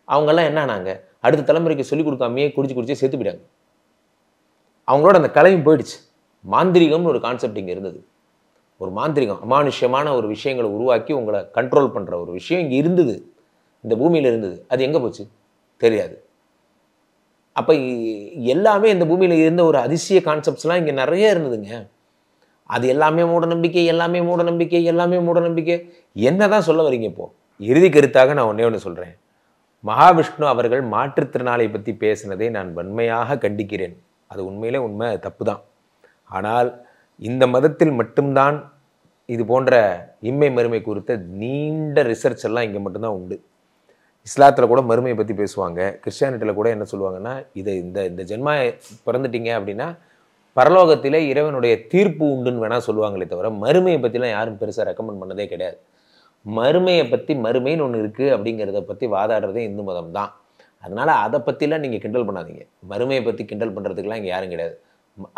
அவங்கெல்லாம் என்னன்னாங்க, அடுத்த தலைமுறைக்கு சொல்லிக் கொடுக்காமையே குடிச்சு சேர்த்து போயிட்டாங்க. அவங்களோட அந்த கலையும் போயிடுச்சு. மாந்திரிகம்னு ஒரு கான்செப்ட் இங்கே இருந்தது. ஒரு மாந்திரிகம், அமானுஷ்யமான ஒரு விஷயங்களை உருவாக்கி உங்களை கண்ட்ரோல் பண்ணுற ஒரு விஷயம் இங்கே இருந்தது, இந்த பூமியில் இருந்தது. அது எங்கே போச்சு தெரியாது. அப்போ எல்லாமே இந்த பூமியில் இருந்த ஒரு அதிசய கான்செப்ட்ஸ்லாம் இங்கே நிறைய இருந்ததுங்க. அது எல்லாமே மூட நம்பிக்கை, எல்லாமே மூட நம்பிக்கை, எல்லாமே மூட நம்பிக்கை. என்ன தான் சொல்ல வரீங்க? இப்போது இறுதி கருத்தாக நான் ஒன்று சொல்கிறேன். மகாவிஷ்ணு அவர்கள் மாற்றுத்திறனாளியை பற்றி பேசினதை நான் வன்மையாக கண்டிக்கிறேன். அது உண்மையிலே உண்மை, தப்பு தான். ஆனால் இந்த மதத்தில் மட்டும்தான் இது போன்ற இம்மை மறுமை குறித்த நீண்ட ரிசர்ச் எல்லாம் இங்கே மட்டும்தான் உண்டு. இஸ்லாத்தில் கூட மறுமையை பற்றி பேசுவாங்க. கிறிஸ்டியானிட்டியில் கூட என்ன சொல்லுவாங்கன்னா, இதை இந்த இந்த ஜென்மா பிறந்துட்டீங்க அப்படின்னா பரலோகத்திலே இறைவனுடைய தீர்ப்பு உண்டுன்னு வேணால் சொல்லுவாங்களே தவிர, மறுமையை பற்றிலாம் யாரும் பெருசாக ரெக்கமெண்ட் பண்ணதே கிடையாது. மறுமையை பற்றி மறுமைன்னு ஒன்று இருக்குது அப்படிங்கிறத பற்றி வாதாடுறதே இந்து மதம் தான். அதனால் அதை பற்றிலாம் நீங்கள் கிண்டல் பண்ணாதீங்க. மறுமையை பற்றி கிண்டல் பண்ணுறதுக்கெலாம் இங்கே யாரும் கிடையாது.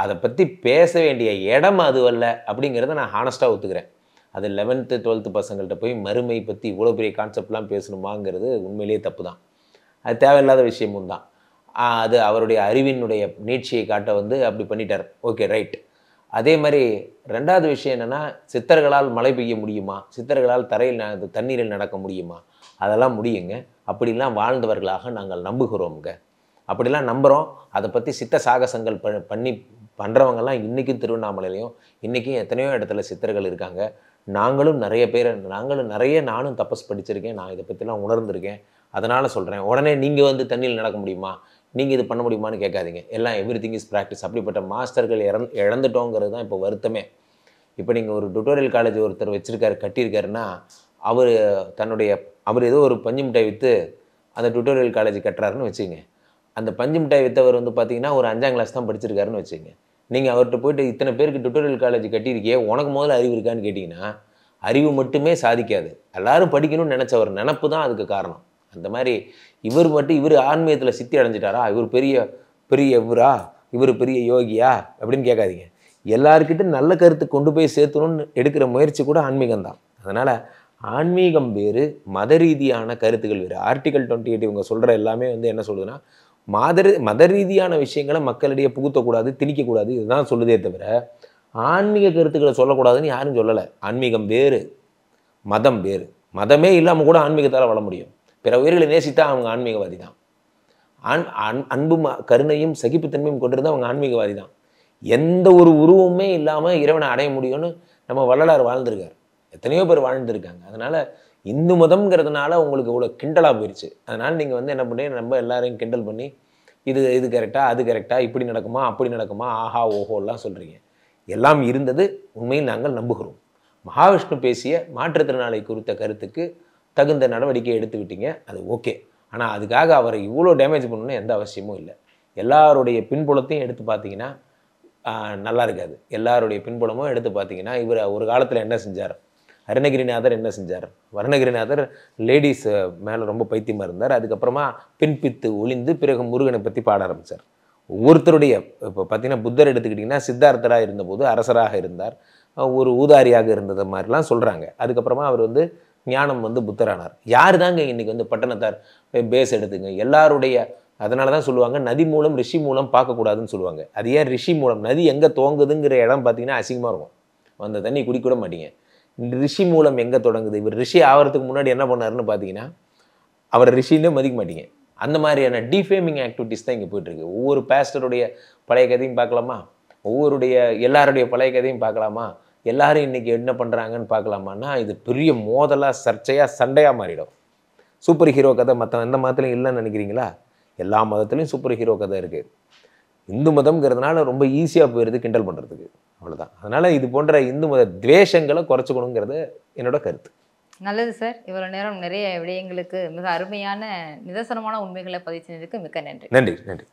அதை பற்றி பேச வேண்டிய இடம் அதுவல்ல அப்படிங்கிறத நான் ஹானஸ்ட்டாக ஒத்துக்கிறேன். அது 11th 12th பசங்கள்கிட்ட போய் மறுமை பற்றி இவ்வளோ பெரிய கான்செப்ட்லாம் பேசணுமாங்கிறது உண்மையிலேயே தப்பு தான். அது தேவையில்லாத விஷயமும் தான். அது அவருடைய அறிவினுடைய நீட்சியை காட்ட வந்து அப்படி பண்ணிட்டார். Okay, right. அதே மாதிரி 2வது விஷயம் என்னென்னா, சித்தர்களால் மழை பெய்ய முடியுமா? சித்தர்களால் தண்ணீரில் நடக்க முடியுமா? அதெல்லாம் முடியுங்க. அப்படிலாம் வாழ்ந்தவர்களாக நாங்கள் நம்புகிறோங்க. அப்படிலாம் நம்புகிறோம். அதை பற்றி சித்த சாகசங்கள் பண்ணுறவங்கெல்லாம் இன்றைக்கும் திருவண்ணாமலையிலையும் இன்றைக்கும் எத்தனையோ இடத்துல சித்தர்கள் இருக்காங்க. நானும் தபஸ் படிச்சிருக்கேன். நான் இதை பற்றிலாம் உணர்ந்திருக்கேன். அதனால் சொல்கிறேன். உடனே நீங்கள் வந்து தண்ணியில் நடக்க முடியுமா, நீங்கள் இது பண்ண முடியுமான்னு கேட்காதீங்க. எல்லாம் எவ்ரிதிங் இஸ் ப்ராக்டிஸ். அப்படிப்பட்ட மாஸ்டர்கள் இழந்துட்டோங்கிறது தான் இப்போ வருத்தமே. இப்போ நீங்கள் ஒரு டுட்டோரியல் காலேஜ் ஒருத்தர் கட்டியிருக்காருன்னா, அவர் ஏதோ ஒரு பஞ்சு மிட்டாய் விற்று அந்த டுட்டோரியல் காலேஜ் கட்டுறாருன்னு வச்சுங்க. அந்த பஞ்சு மிட்டாய் விற்றவர் வந்து பார்த்தீங்கன்னா ஒரு 5ஆம் கிளாஸ் தான் படிச்சிருக்காருன்னு வச்சுங்க. நீங்கள் அவர்கிட்ட போயிட்டு இத்தனை பேருக்கு டுட்டோரியல் காலேஜ் கட்டியிருக்கே, உனக்கு முதல்ல அறிவு இருக்கான்னு கேட்டிங்கன்னா, அறிவு மட்டுமே சாதிக்காது. எல்லாரும் படிக்கணும்னு நினச்ச ஒரு நினப்பு தான் அதுக்கு காரணம். அந்த மாதிரி இவர் ஆன்மீகத்தில் சித்தி அடைஞ்சிட்டாரா, இவர் பெரிய யோகியா அப்படின்னு கேட்காதீங்க. எல்லாருக்கிட்ட நல்ல கருத்து கொண்டு போய் சேர்த்தணும்னு எடுக்கிற முயற்சி கூட ஆன்மீகம் தான். அதனால் ஆன்மீகம் வேறு, மத ரீதியான கருத்துக்கள் வேறு. ஆர்டிகல் 28 இவங்க சொல்கிற எல்லாமே வந்து என்ன சொல்லுதுன்னா, மத ரீதியான விஷயங்களை மக்களிடையே புகுத்தக்கூடாது, திணிக்கக்கூடாது, இதுதான் சொல்லுதே தவிர ஆன்மீக கருத்துக்களை சொல்லக்கூடாதுன்னு யாரும் சொல்லலை. ஆன்மீகம் வேறு, மதம் வேறு. மதமே இல்லாமல் கூட ஆன்மீகத்தால் வாழ முடியும். பிற உயிர்களை நேசித்தா அவங்க ஆன்மீகவாதி தான். அன்பும் கருணையும் சகிப்புத்தன்மையும் கொண்டிருந்தால் அவங்க ஆன்மீகவாதி தான். எந்த ஒரு உருவமே இல்லாமல் இறைவனை அடைய முடியும்னு நம்ம வள்ளலார் வாழ்ந்திருக்கார். எத்தனையோ பேர் வாழ்ந்துருக்காங்க. அதனால் இந்து மதம்ங்கிறதுனால உங்களுக்கு இவ்வளோ கிண்டலாக போயிடுச்சு. அதனால் நீங்கள் வந்து என்ன பண்ணி நம்ம எல்லாரையும் கிண்டல் பண்ணி இது கரெக்டாக, அது கரெக்டாக, இப்படி நடக்குமா, அப்படி நடக்குமா, ஆஹா ஓஹோலாம் சொல்கிறீங்க. எல்லாம் இருந்தது, உண்மையில் நாங்கள் நம்புகிறோம். மகாவிஷ்ணு பேசிய மாற்றுத்திறனாளி குறித்த கருத்துக்கு தகுந்த நடவடிக்கை எடுத்துக்கிட்டீங்க, அது ஓகே. ஆனால் அதுக்காக அவரை இவ்வளோ டேமேஜ் பண்ணணும்னு எந்த அவசியமும் இல்லை. எல்லாருடைய பின்புலத்தையும் எடுத்து பார்த்தீங்கன்னா நல்லா இருக்காது. எல்லாருடைய பின்புலமும் எடுத்து பார்த்தீங்கன்னா, இவர் ஒரு காலத்தில் என்ன செஞ்சார், அருணகிரிநாதர் என்ன செஞ்சார். அருணகிரிநாதர் லேடிஸ் மேலே ரொம்ப பைத்தியமாக இருந்தார். அதுக்கப்புறமா பின்பித்து ஒளிந்து பிறகு முருகனை பற்றி பாட ஆரம்பித்தார். ஒவ்வொருத்தருடைய இப்போ பார்த்தீங்கன்னா புத்தர் எடுத்துக்கிட்டிங்கன்னா சித்தார்த்தராக இருந்தபோது அரசராக இருந்தார், ஒரு ஊதாரியாக இருந்தது மாதிரிலாம் சொல்கிறாங்க. அதுக்கப்புறமா அவர் வந்து ஞானம் வந்து புத்தரானார். யார் தாங்க இன்றைக்கி வந்து பட்டணத்தார் பேஸ் எடுத்துங்க எல்லாருடைய. அதனால தான் சொல்லுவாங்க நதி மூலம் ரிஷி மூலம் பார்க்கக்கூடாதுன்னு சொல்லுவாங்க. அது ஏன் ரிஷி மூலம், நதி எங்கே தோங்குதுங்கிற இடம் பார்த்தீங்கன்னா அசிங்கமாக இருக்கும், அந்த தண்ணி குடிக்கூட மாட்டீங்க. ரிஷி மூலம் எங்கே தொடங்குது, இவர் ரிஷி ஆகிறதுக்கு முன்னாடி என்ன பண்ணாருன்னு பார்த்தீங்கன்னா அவர் ரிஷின்னே மதிக்க மாட்டீங்க. அந்த மாதிரியான டிஃபேமிங் ஆக்டிவிட்டிஸ் தான் இங்கே போயிட்டுருக்கு. ஒவ்வொரு பேஸ்டருடைய பழைய கதையும் பார்க்கலாமா, எல்லாருடைய பழைய கதையும் பார்க்கலாமா, எல்லாரும் இன்றைக்கி என்ன பண்ணுறாங்கன்னு பார்க்கலாமான்னா இது பெரிய மோதலாக சர்ச்சையாக சண்டையாக மாறிடும். சூப்பர் ஹீரோ கதை மற்ற எந்த மதத்துலையும் இல்லைன்னு நினைக்கிறீங்களா? எல்லா மதத்துலையும் சூப்பர் ஹீரோ கதை இருக்குது. இந்து மதம்ங்கிறதுனால ரொம்ப ஈஸியாக போயிடுது கிண்டல் பண்ணுறதுக்கு, அவ்வளோதான். அதனால் இது போன்ற இந்து மத துவேஷங்களை குறைச்சிக்கணுங்கிறது என்னோட கருத்து. நல்லது சார். இவ்வளோ நேரம் நிறைய விடயங்களுக்கு மிக அருமையான நிதர்சனமான உண்மைகளை பதிவு செஞ்சதுக்கு மிக்க நன்றி. நன்றி.